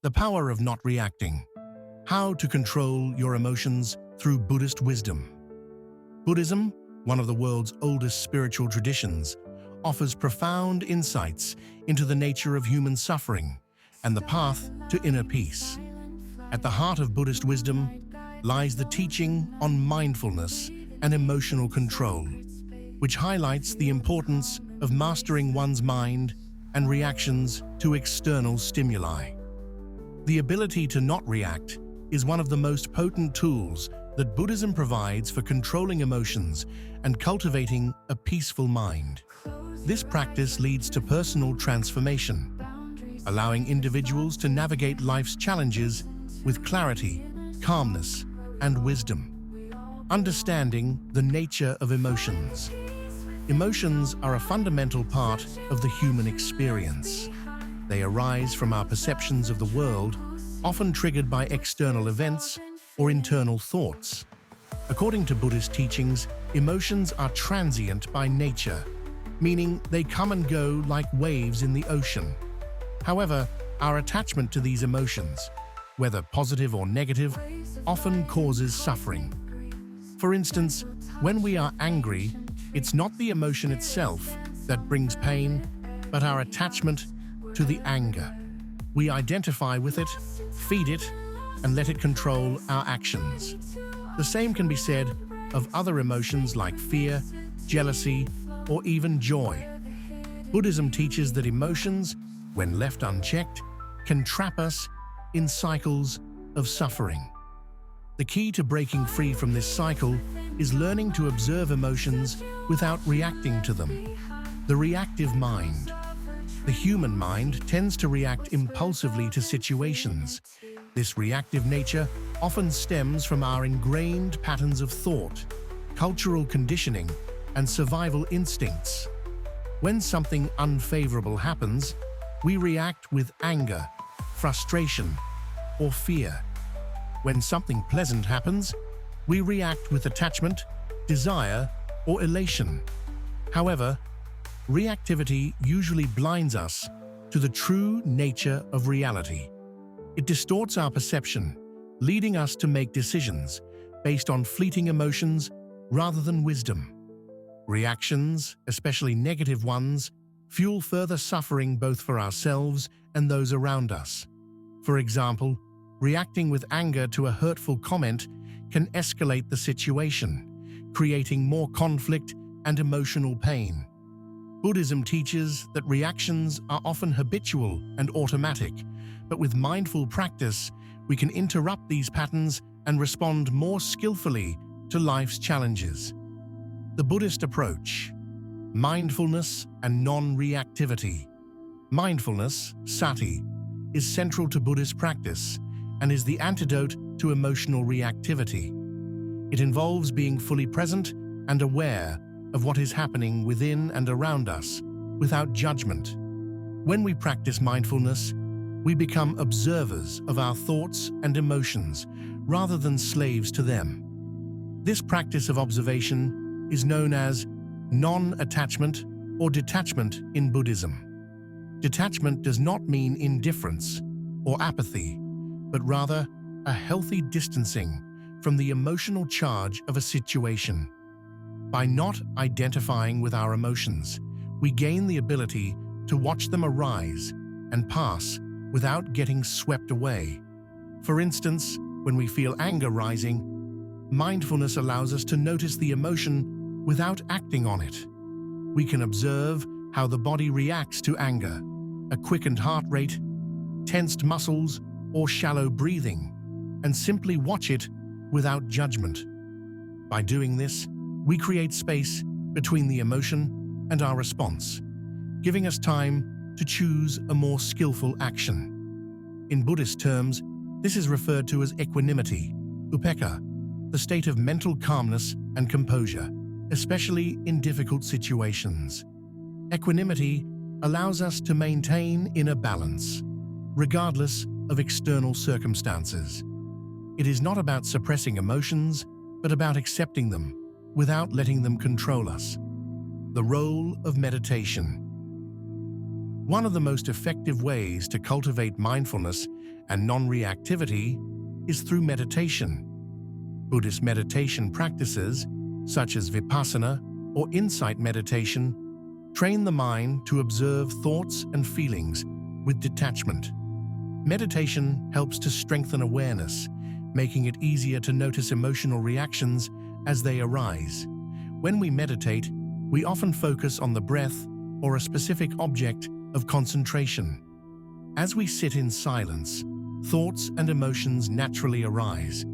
The power of not reacting. How to control your emotions through Buddhist wisdom. Buddhism, one of the world's oldest spiritual traditions, offers profound insights into the nature of human suffering and the path to inner peace. At the heart of Buddhist wisdom lies the teaching on mindfulness and emotional control, which highlights the importance of mastering one's mind and reactions to external stimuli. The ability to not react is one of the most potent tools that Buddhism provides for controlling emotions and cultivating a peaceful mind. This practice leads to personal transformation, allowing individuals to navigate life's challenges with clarity, calmness, and wisdom. Understanding the nature of emotions. Emotions are a fundamental part of the human experience. They arise from our perceptions of the world, often triggered by external events or internal thoughts. According to Buddhist teachings, emotions are transient by nature, meaning they come and go like waves in the ocean. However, our attachment to these emotions, whether positive or negative, often causes suffering. For instance, when we are angry, it's not the emotion itself that brings pain, but our attachment to the anger. We identify with it, feed it, and let it control our actions. The same can be said of other emotions like fear, jealousy, or even joy. Buddhism teaches that emotions, when left unchecked, can trap us in cycles of suffering. The key to breaking free from this cycle is learning to observe emotions without reacting to them. The reactive mind. The human mind tends to react impulsively to situations. This reactive nature often stems from our ingrained patterns of thought, cultural conditioning, and survival instincts. When something unfavorable happens, we react with anger, frustration, or fear. When something pleasant happens, we react with attachment, desire, or elation. However, reactivity usually blinds us to the true nature of reality. It distorts our perception, leading us to make decisions based on fleeting emotions rather than wisdom. Reactions, especially negative ones, fuel further suffering both for ourselves and those around us. For example, reacting with anger to a hurtful comment can escalate the situation, creating more conflict and emotional pain. Buddhism teaches that reactions are often habitual and automatic, but with mindful practice, we can interrupt these patterns and respond more skillfully to life's challenges. The Buddhist approach. Mindfulness and non-reactivity. Mindfulness, sati, is central to Buddhist practice and is the antidote to emotional reactivity. It involves being fully present and aware of what is happening within and around us, without judgment. When we practice mindfulness, we become observers of our thoughts and emotions, rather than slaves to them. This practice of observation is known as non-attachment or detachment in Buddhism. Detachment does not mean indifference or apathy, but rather a healthy distancing from the emotional charge of a situation. By not identifying with our emotions, we gain the ability to watch them arise and pass without getting swept away. For instance, when we feel anger rising, mindfulness allows us to notice the emotion without acting on it. We can observe how the body reacts to anger, a quickened heart rate, tensed muscles, or shallow breathing, and simply watch it without judgment. By doing this, we create space between the emotion and our response, giving us time to choose a more skillful action. In Buddhist terms, this is referred to as equanimity, upekkha, the state of mental calmness and composure, especially in difficult situations. Equanimity allows us to maintain inner balance, regardless of external circumstances. It is not about suppressing emotions, but about accepting them without letting them control us. The role of meditation. One of the most effective ways to cultivate mindfulness and non-reactivity is through meditation. Buddhist meditation practices, such as vipassana or insight meditation, train the mind to observe thoughts and feelings with detachment. Meditation helps to strengthen awareness, making it easier to notice emotional reactions as they arise. When we meditate, we often focus on the breath or a specific object of concentration. As we sit in silence, thoughts and emotions naturally arise.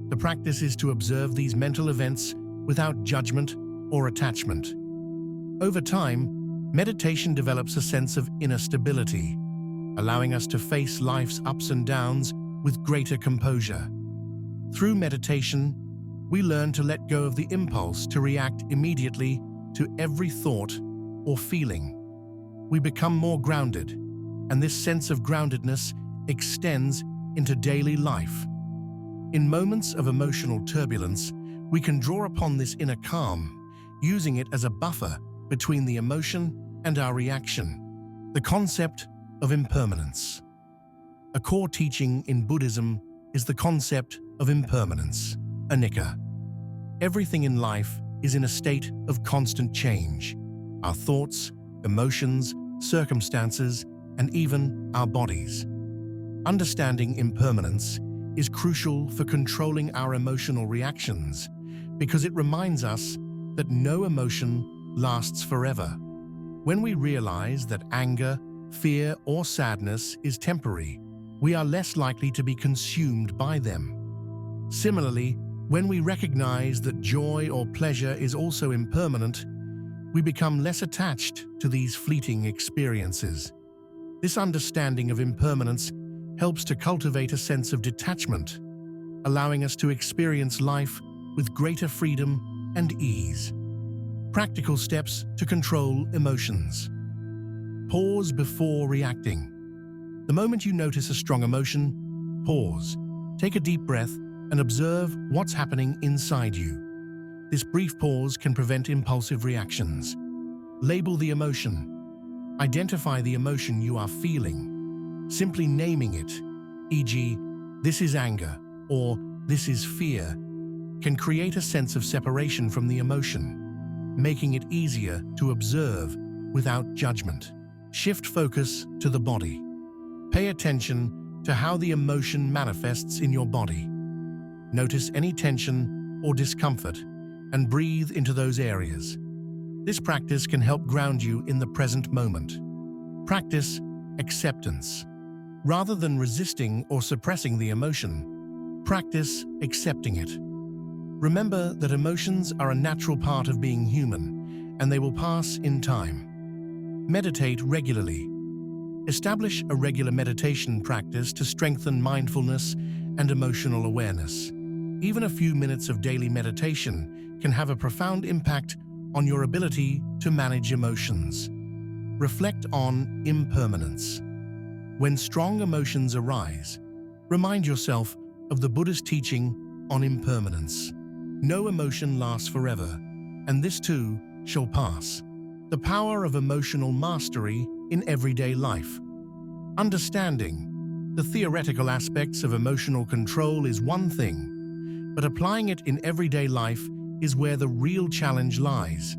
The practice is to observe these mental events without judgment or attachment. Over time, meditation develops a sense of inner stability, allowing us to face life's ups and downs with greater composure. Through meditation, we learn to let go of the impulse to react immediately to every thought or feeling. We become more grounded, and this sense of groundedness extends into daily life. In moments of emotional turbulence, we can draw upon this inner calm, using it as a buffer between the emotion and our reaction. The concept of impermanence. A core teaching in Buddhism is the concept of impermanence, anicca. Everything in life is in a state of constant change. Our thoughts, emotions, circumstances, and even our bodies. Understanding impermanence is crucial for controlling our emotional reactions because it reminds us that no emotion lasts forever. When we realize that anger, fear, or sadness is temporary, we are less likely to be consumed by them. Similarly, when we recognize that joy or pleasure is also impermanent, we become less attached to these fleeting experiences. This understanding of impermanence helps to cultivate a sense of detachment, allowing us to experience life with greater freedom and ease. Practical steps to control emotions. Pause before reacting. The moment you notice a strong emotion, pause. Take a deep breath and observe what's happening inside you. This brief pause can prevent impulsive reactions. Label the emotion. Identify the emotion you are feeling. Simply naming it, e.g., this is anger or this is fear, can create a sense of separation from the emotion, making it easier to observe without judgment. Shift focus to the body. Pay attention to how the emotion manifests in your body. Notice any tension or discomfort and breathe into those areas. This practice can help ground you in the present moment. Practice acceptance. Rather than resisting or suppressing the emotion, practice accepting it. Remember that emotions are a natural part of being human, and they will pass in time. Meditate regularly. Establish a regular meditation practice to strengthen mindfulness and emotional awareness. Even a few minutes of daily meditation can have a profound impact on your ability to manage emotions. Reflect on impermanence. When strong emotions arise, remind yourself of the Buddhist teaching on impermanence. No emotion lasts forever, and this too shall pass. The power of emotional mastery in everyday life. Understanding the theoretical aspects of emotional control is one thing, but applying it in everyday life is where the real challenge lies.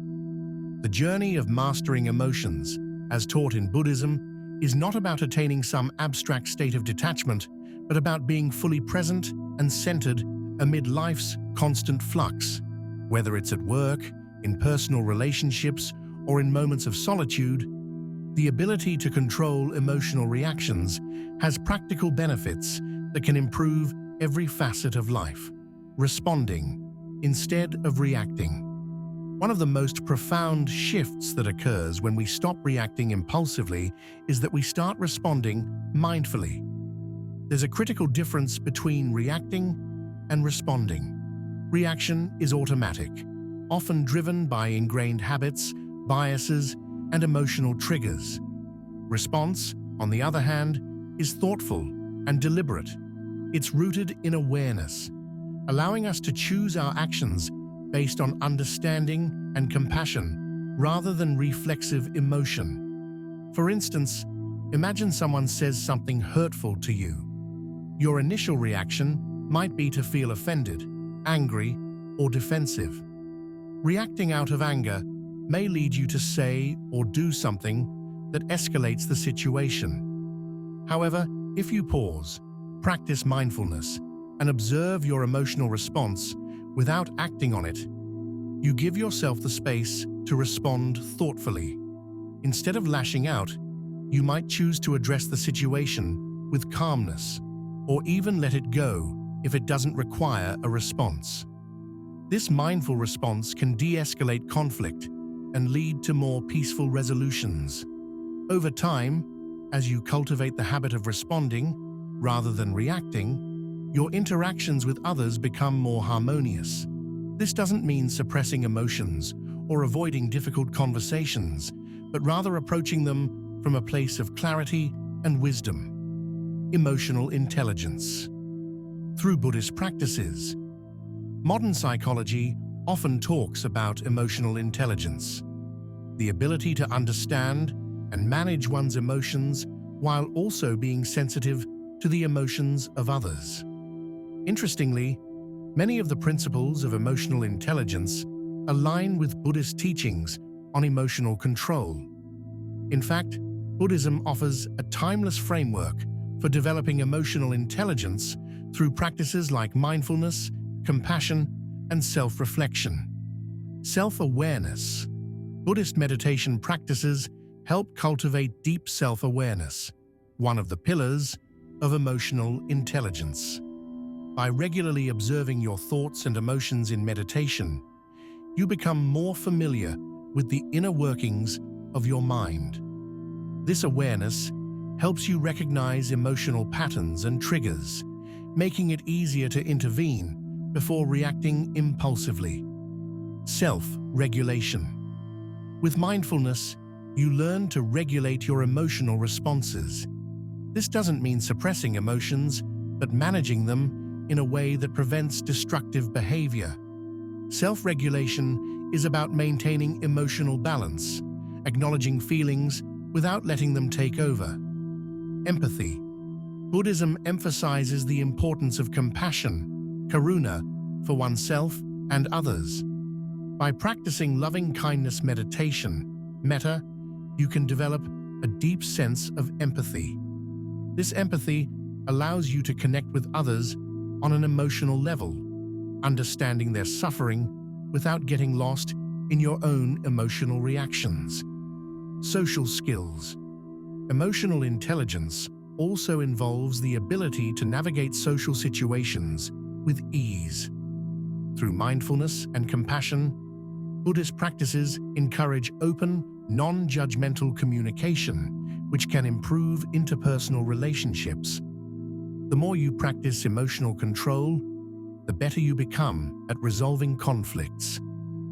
The journey of mastering emotions, as taught in Buddhism, is not about attaining some abstract state of detachment, but about being fully present and centered amid life's constant flux. Whether it's at work, in personal relationships, or in moments of solitude, the ability to control emotional reactions has practical benefits that can improve every facet of life. Responding instead of reacting. One of the most profound shifts that occurs when we stop reacting impulsively is that we start responding mindfully. There's a critical difference between reacting and responding. Reaction is automatic, often driven by ingrained habits, biases, and emotional triggers. Response, on the other hand, is thoughtful and deliberate. It's rooted in awareness, allowing us to choose our actions based on understanding and compassion rather than reflexive emotion. For instance, imagine someone says something hurtful to you. Your initial reaction might be to feel offended, angry, or defensive. Reacting out of anger may lead you to say or do something that escalates the situation. However, if you pause, practice mindfulness, and observe your emotional response without acting on it, you give yourself the space to respond thoughtfully. Instead of lashing out, you might choose to address the situation with calmness, or even let it go if it doesn't require a response. This mindful response can de-escalate conflict and lead to more peaceful resolutions. Over time, as you cultivate the habit of responding rather than reacting, your interactions with others become more harmonious. This doesn't mean suppressing emotions or avoiding difficult conversations, but rather approaching them from a place of clarity and wisdom. Emotional intelligence. Through Buddhist practices, modern psychology often talks about emotional intelligence, the ability to understand and manage one's emotions while also being sensitive to the emotions of others. Interestingly, many of the principles of emotional intelligence align with Buddhist teachings on emotional control. In fact, Buddhism offers a timeless framework for developing emotional intelligence through practices like mindfulness, compassion, and self-reflection. Self-awareness. Buddhist meditation practices help cultivate deep self-awareness, one of the pillars of emotional intelligence. By regularly observing your thoughts and emotions in meditation, you become more familiar with the inner workings of your mind. This awareness helps you recognize emotional patterns and triggers, making it easier to intervene before reacting impulsively. Self-regulation. With mindfulness, you learn to regulate your emotional responses. This doesn't mean suppressing emotions, but managing them in a way that prevents destructive behavior. Self-regulation is about maintaining emotional balance, acknowledging feelings without letting them take over. Empathy. Buddhism emphasizes the importance of compassion, karuna, for oneself and others. By practicing loving-kindness meditation, metta, you can develop a deep sense of empathy. This empathy allows you to connect with others on an emotional level, understanding their suffering without getting lost in your own emotional reactions. Social skills. Emotional intelligence also involves the ability to navigate social situations with ease. Through mindfulness and compassion, Buddhist practices encourage open, non-judgmental communication, which can improve interpersonal relationships. The more you practice emotional control, the better you become at resolving conflicts,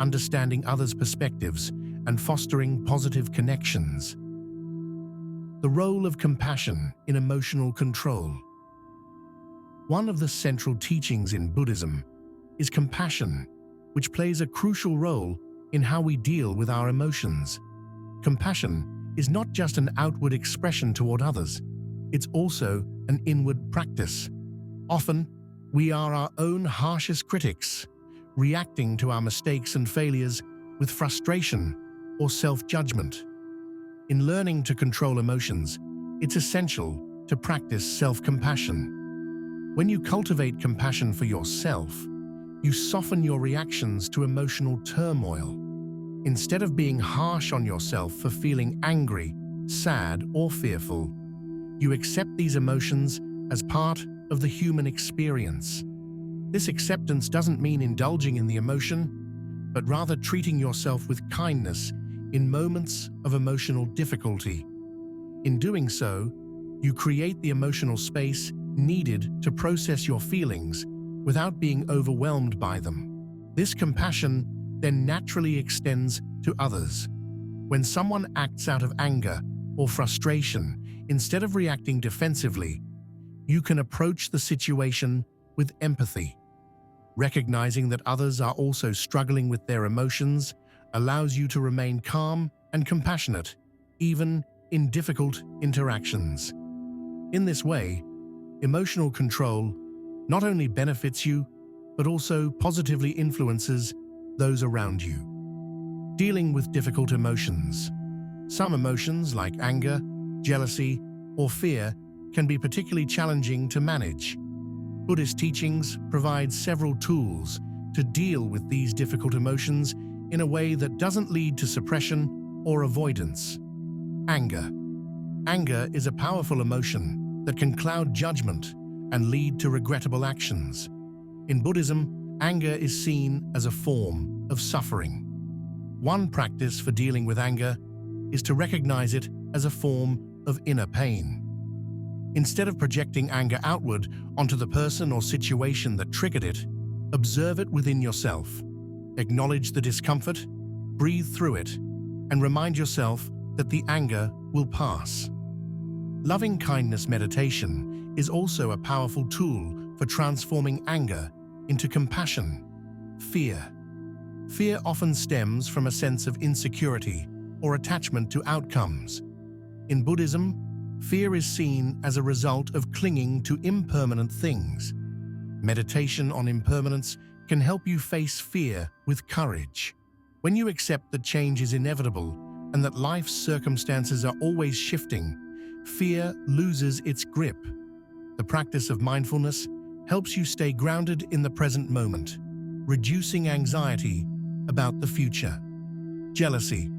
understanding others' perspectives, and fostering positive connections. The role of compassion in emotional control. One of the central teachings in Buddhism is compassion, which plays a crucial role in how we deal with our emotions. Compassion is not just an outward expression toward others, it's also an inward practice. Often, we are our own harshest critics, reacting to our mistakes and failures with frustration or self-judgment. In learning to control emotions, it's essential to practice self-compassion. When you cultivate compassion for yourself, you soften your reactions to emotional turmoil. Instead of being harsh on yourself for feeling angry, sad, or fearful, you accept these emotions as part of the human experience. This acceptance doesn't mean indulging in the emotion, but rather treating yourself with kindness in moments of emotional difficulty. In doing so, you create the emotional space needed to process your feelings without being overwhelmed by them. This compassion then naturally extends to others. When someone acts out of anger or frustration, instead of reacting defensively, you can approach the situation with empathy. Recognizing that others are also struggling with their emotions allows you to remain calm and compassionate, even in difficult interactions. In this way, emotional control not only benefits you, but also positively influences those around you. Dealing with difficult emotions. Some emotions like anger, jealousy, or fear can be particularly challenging to manage. Buddhist teachings provide several tools to deal with these difficult emotions in a way that doesn't lead to suppression or avoidance. Anger. Anger is a powerful emotion that can cloud judgment and lead to regrettable actions. In Buddhism, anger is seen as a form of suffering. One practice for dealing with anger is to recognize it as a form of inner pain. Instead of projecting anger outward onto the person or situation that triggered it, observe it within yourself. Acknowledge the discomfort, breathe through it, and remind yourself that the anger will pass. Loving kindness meditation is also a powerful tool for transforming anger into compassion. Fear. Fear often stems from a sense of insecurity or attachment to outcomes. In Buddhism, fear is seen as a result of clinging to impermanent things. Meditation on impermanence can help you face fear with courage. When you accept that change is inevitable and that life's circumstances are always shifting, fear loses its grip. The practice of mindfulness helps you stay grounded in the present moment, reducing anxiety about the future. Jealousy.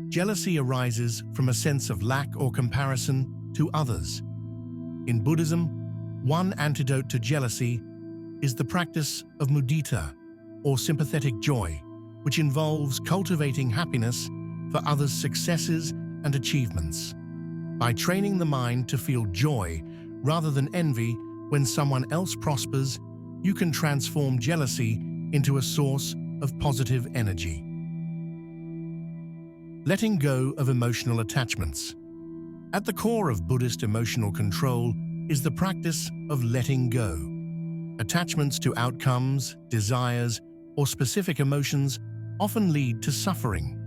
Jealousy arises from a sense of lack or comparison to others. In Buddhism, one antidote to jealousy is the practice of mudita, or sympathetic joy, which involves cultivating happiness for others' successes and achievements. By training the mind to feel joy rather than envy when someone else prospers, you can transform jealousy into a source of positive energy. Letting go of emotional attachments. At the core of Buddhist emotional control is the practice of letting go. Attachments to outcomes, desires, or specific emotions often lead to suffering.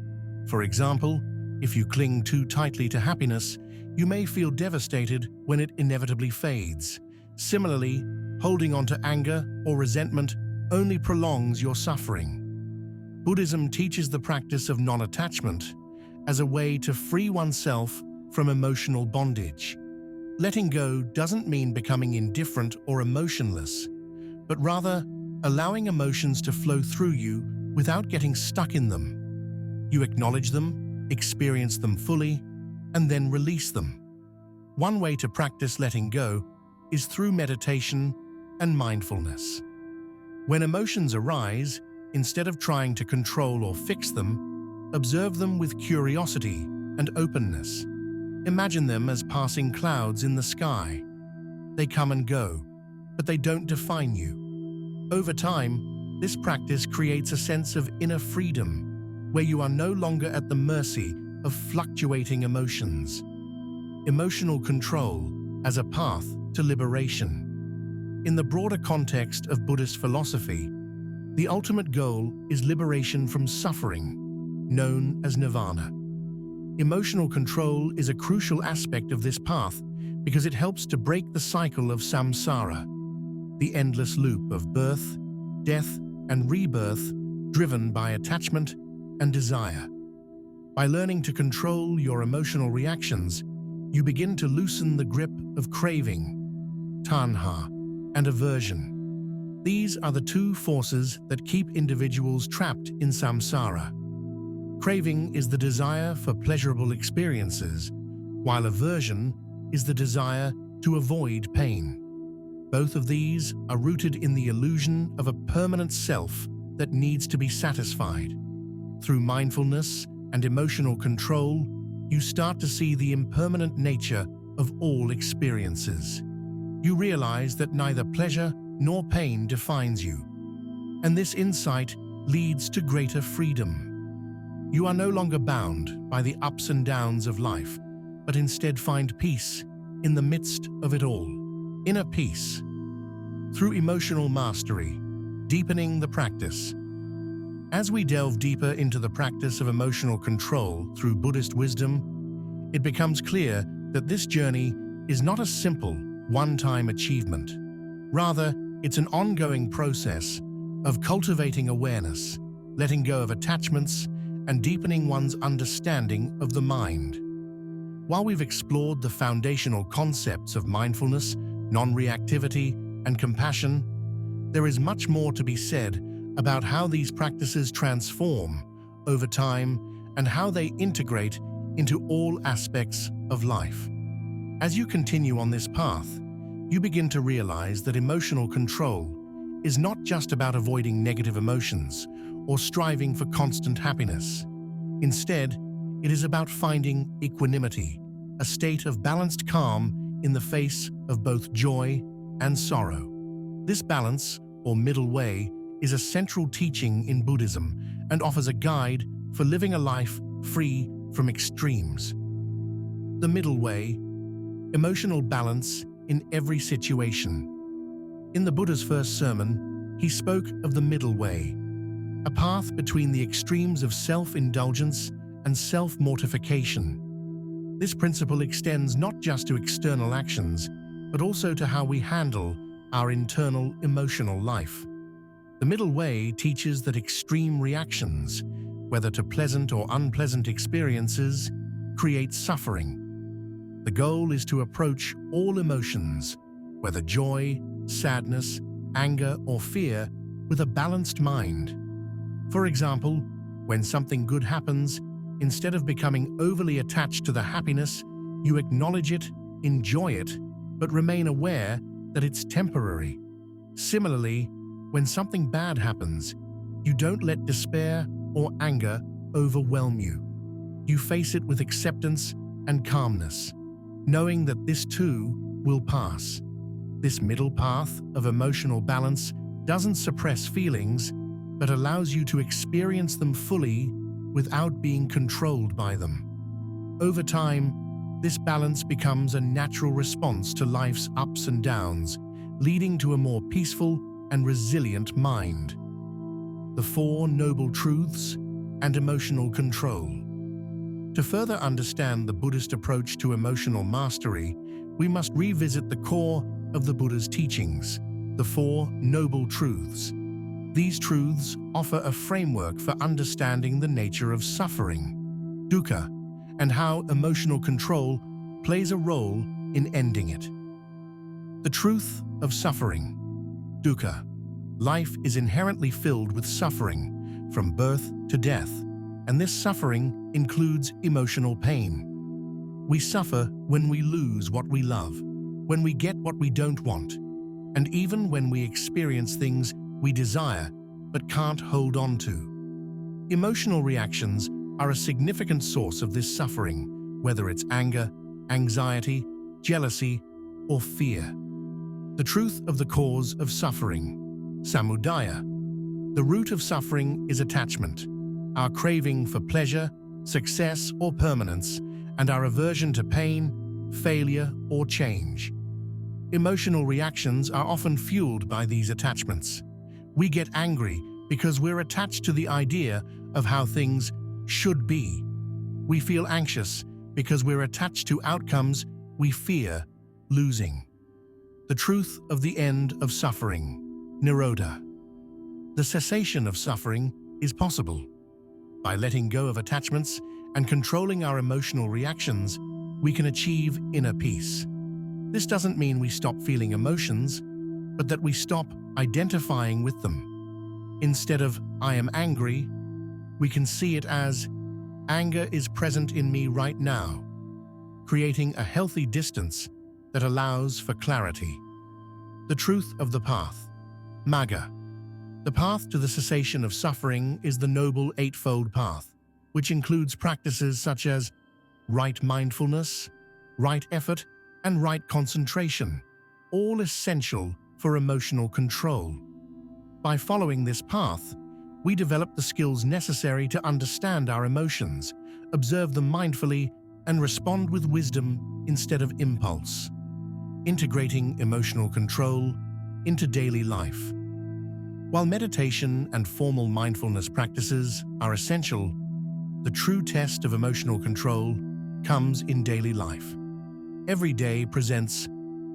For example, if you cling too tightly to happiness, you may feel devastated when it inevitably fades. Similarly, holding on to anger or resentment only prolongs your suffering. Buddhism teaches the practice of non-attachment as a way to free oneself from emotional bondage. Letting go doesn't mean becoming indifferent or emotionless, but rather allowing emotions to flow through you without getting stuck in them. You acknowledge them, experience them fully, and then release them. One way to practice letting go is through meditation and mindfulness. When emotions arise, instead of trying to control or fix them, observe them with curiosity and openness. Imagine them as passing clouds in the sky. They come and go, but they don't define you. Over time, this practice creates a sense of inner freedom, where you are no longer at the mercy of fluctuating emotions. Emotional control as a path to liberation. In the broader context of Buddhist philosophy, the ultimate goal is liberation from suffering, known as nirvana. Emotional control is a crucial aspect of this path because it helps to break the cycle of samsara, the endless loop of birth, death, and rebirth driven by attachment and desire. By learning to control your emotional reactions, you begin to loosen the grip of craving, tanha, and aversion. These are the two forces that keep individuals trapped in samsara. Craving is the desire for pleasurable experiences, while aversion is the desire to avoid pain. Both of these are rooted in the illusion of a permanent self that needs to be satisfied. Through mindfulness and emotional control, you start to see the impermanent nature of all experiences. You realize that neither pleasure nor pain defines you, and this insight leads to greater freedom. You are no longer bound by the ups and downs of life, but instead find peace in the midst of it all. Inner peace. Through emotional mastery, deepening the practice. As we delve deeper into the practice of emotional control through Buddhist wisdom, it becomes clear that this journey is not a simple one-time achievement. Rather, it's an ongoing process of cultivating awareness, letting go of attachments, and deepening one's understanding of the mind. While we've explored the foundational concepts of mindfulness, non-reactivity, and compassion, there is much more to be said about how these practices transform over time and how they integrate into all aspects of life. As you continue on this path, you begin to realize that emotional control is not just about avoiding negative emotions or striving for constant happiness. Instead, it is about finding equanimity, a state of balanced calm in the face of both joy and sorrow. This balance, or middle way, is a central teaching in Buddhism and offers a guide for living a life free from extremes. The middle way, emotional balance in every situation. In the Buddha's first sermon, he spoke of the middle way, a path between the extremes of self-indulgence and self-mortification. This principle extends not just to external actions, but also to how we handle our internal emotional life. The middle way teaches that extreme reactions, whether to pleasant or unpleasant experiences, create suffering. The goal is to approach all emotions, whether joy, sadness, anger, or fear, with a balanced mind. For example, when something good happens, instead of becoming overly attached to the happiness, you acknowledge it, enjoy it, but remain aware that it's temporary. Similarly, when something bad happens, you don't let despair or anger overwhelm you. You face it with acceptance and calmness, knowing that this too will pass. This middle path of emotional balance doesn't suppress feelings, but allows you to experience them fully without being controlled by them. Over time, this balance becomes a natural response to life's ups and downs, leading to a more peaceful and resilient mind. The Four Noble Truths and Emotional Control. To further understand the Buddhist approach to emotional mastery, we must revisit the core of the Buddha's teachings, the Four Noble Truths. These truths offer a framework for understanding the nature of suffering, dukkha, and how emotional control plays a role in ending it. The truth of suffering, dukkha. Life is inherently filled with suffering, from birth to death, and this suffering includes emotional pain. We suffer when we lose what we love, when we get what we don't want, and even when we experience things we desire but can't hold on to. Emotional reactions are a significant source of this suffering, whether it's anger, anxiety, jealousy, or fear. The truth of the cause of suffering, samudaya. The root of suffering is attachment, our craving for pleasure, success, or permanence, and our aversion to pain, failure, or change. Emotional reactions are often fueled by these attachments. We get angry because we're attached to the idea of how things should be. We feel anxious because we're attached to outcomes we fear losing. The truth of the end of suffering, nirodha. The cessation of suffering is possible. By letting go of attachments and controlling our emotional reactions, we can achieve inner peace. This doesn't mean we stop feeling emotions, but that we stop identifying with them. Instead of "I am angry," we can see it as "anger is present in me right now," creating a healthy distance that allows for clarity. The truth of the path, magga. The path to the cessation of suffering is the Noble Eightfold Path, which includes practices such as right mindfulness, right effort, and right concentration, all essential for emotional control. By following this path, we develop the skills necessary to understand our emotions, observe them mindfully, and respond with wisdom instead of impulse, integrating emotional control into daily life. While meditation and formal mindfulness practices are essential, the true test of emotional control comes in daily life. Every day presents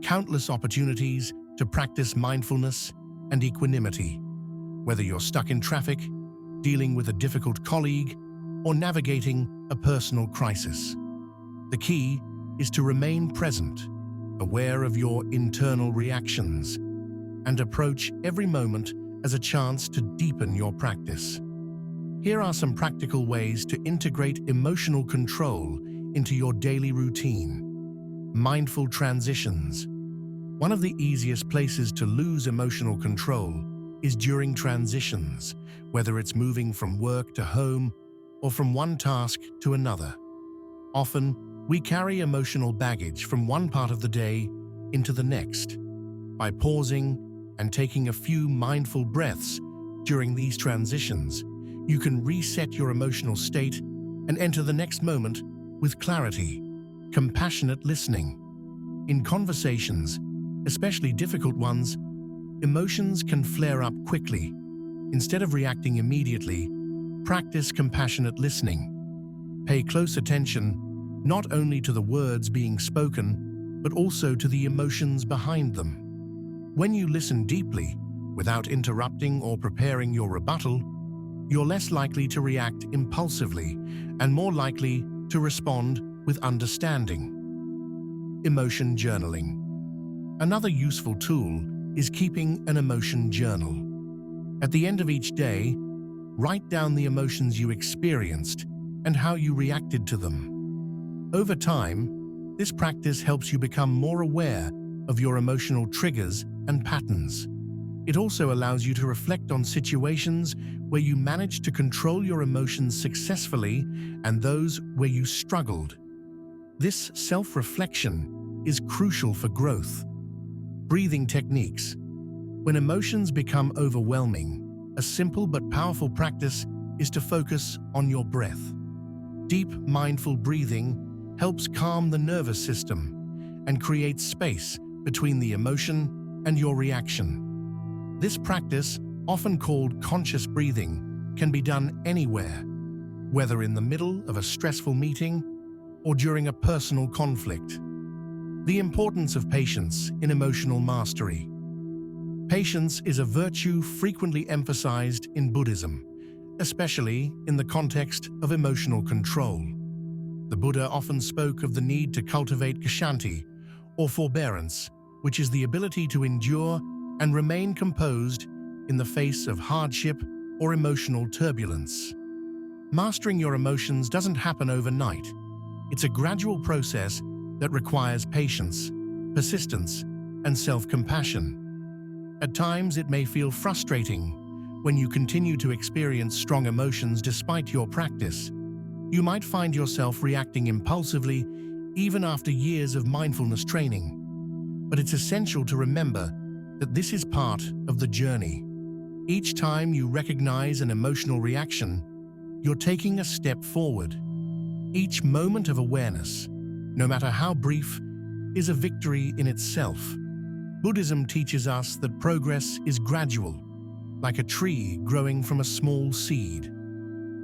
countless opportunities to practice mindfulness and equanimity. Whether you're stuck in traffic, dealing with a difficult colleague, or navigating a personal crisis, the key is to remain present, aware of your internal reactions, and approach every moment as a chance to deepen your practice. Here are some practical ways to integrate emotional control into your daily routine. Mindful transitions. One of the easiest places to lose emotional control is during transitions, whether it's moving from work to home or from one task to another. Often, we carry emotional baggage from one part of the day into the next. By pausing and taking a few mindful breaths during these transitions, you can reset your emotional state and enter the next moment with clarity. Compassionate listening. In conversations, especially difficult ones, emotions can flare up quickly. Instead of reacting immediately, practice compassionate listening. Pay close attention not only to the words being spoken, but also to the emotions behind them. When you listen deeply, without interrupting or preparing your rebuttal, you're less likely to react impulsively and more likely to respond with understanding. Emotion journaling. Another useful tool is keeping an emotion journal. At the end of each day, write down the emotions you experienced and how you reacted to them. Over time, this practice helps you become more aware of your emotional triggers and patterns. It also allows you to reflect on situations where you managed to control your emotions successfully and those where you struggled. This self-reflection is crucial for growth. Breathing techniques. When emotions become overwhelming, a simple but powerful practice is to focus on your breath. Deep, mindful breathing helps calm the nervous system and creates space between the emotion and your reaction. This practice, often called conscious breathing, can be done anywhere, whether in the middle of a stressful meeting or during a personal conflict. The importance of patience in emotional mastery. Patience is a virtue frequently emphasized in Buddhism, especially in the context of emotional control. The Buddha often spoke of the need to cultivate kshanti, or forbearance, which is the ability to endure and remain composed in the face of hardship or emotional turbulence. Mastering your emotions doesn't happen overnight. It's a gradual process that requires patience, persistence, and self-compassion. At times, it may feel frustrating when you continue to experience strong emotions despite your practice. You might find yourself reacting impulsively even after years of mindfulness training. But it's essential to remember that this is part of the journey. Each time you recognize an emotional reaction, you're taking a step forward. Each moment of awareness, no matter how brief, is a victory in itself. Buddhism teaches us that progress is gradual, like a tree growing from a small seed.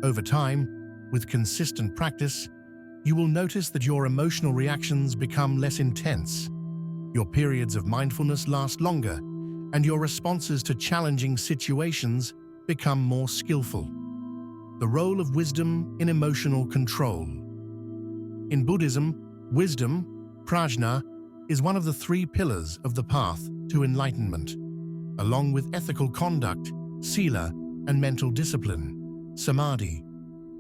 Over time, with consistent practice, you will notice that your emotional reactions become less intense. Your periods of mindfulness last longer, and your responses to challenging situations become more skillful. The role of wisdom in emotional control. In Buddhism, wisdom, prajna, is one of the three pillars of the path to enlightenment, along with ethical conduct, sila, and mental discipline, samadhi.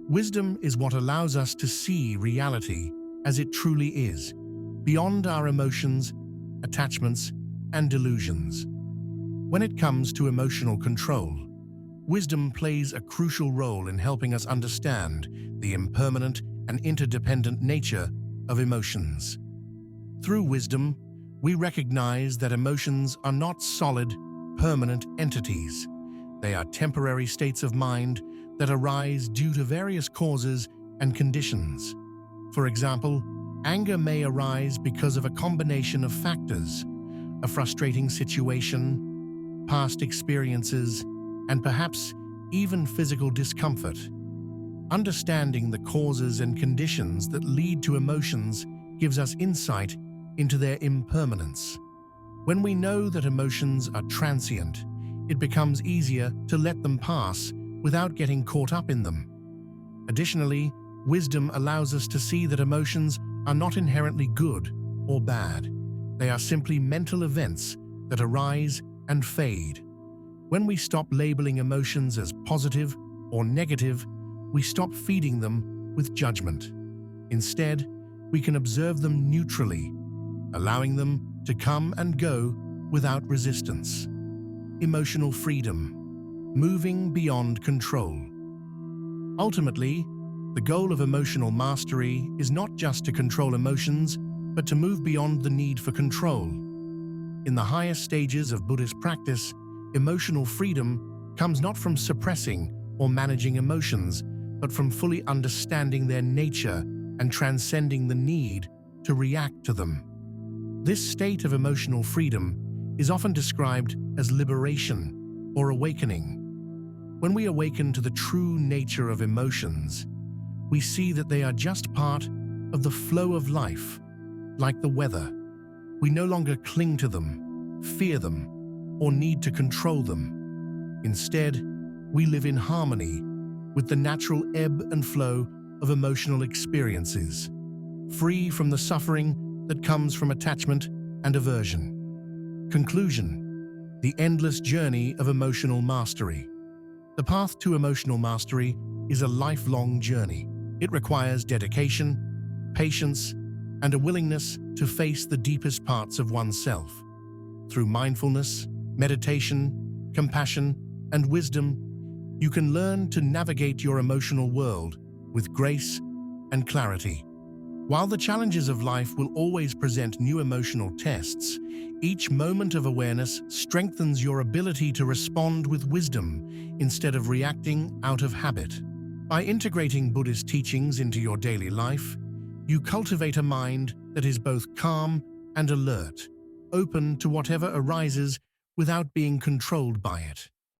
Wisdom is what allows us to see reality as it truly is, beyond our emotions, attachments, and delusions. When it comes to emotional control, wisdom plays a crucial role in helping us understand the impermanent and interdependent nature of emotions. Through wisdom, we recognize that emotions are not solid, permanent entities. They are temporary states of mind that arise due to various causes and conditions. For example, anger may arise because of a combination of factors: a frustrating situation, past experiences, and perhaps even physical discomfort. Understanding the causes and conditions that lead to emotions gives us insight into their impermanence. When we know that emotions are transient, it becomes easier to let them pass without getting caught up in them. Additionally, wisdom allows us to see that emotions are not inherently good or bad. They are simply mental events that arise and fade. When we stop labeling emotions as positive or negative, we stop feeding them with judgment. Instead, we can observe them neutrally, allowing them to come and go without resistance. Emotional freedom, moving beyond control. Ultimately, the goal of emotional mastery is not just to control emotions, but to move beyond the need for control. In the highest stages of Buddhist practice, emotional freedom comes not from suppressing or managing emotions, but from fully understanding their nature and transcending the need to react to them. This state of emotional freedom is often described as liberation or awakening. When we awaken to the true nature of emotions, we see that they are just part of the flow of life, like the weather. We no longer cling to them, fear them, or need to control them. Instead, we live in harmony with the natural ebb and flow of emotional experiences, free from the suffering that comes from attachment and aversion. Conclusion: the endless journey of emotional mastery. The path to emotional mastery is a lifelong journey. It requires dedication, patience, and a willingness to face the deepest parts of oneself. Through mindfulness, meditation, compassion, and wisdom, you can learn to navigate your emotional world with grace and clarity. While the challenges of life will always present new emotional tests, each moment of awareness strengthens your ability to respond with wisdom instead of reacting out of habit. By integrating Buddhist teachings into your daily life, you cultivate a mind that is both calm and alert, open to whatever arises without being controlled by it.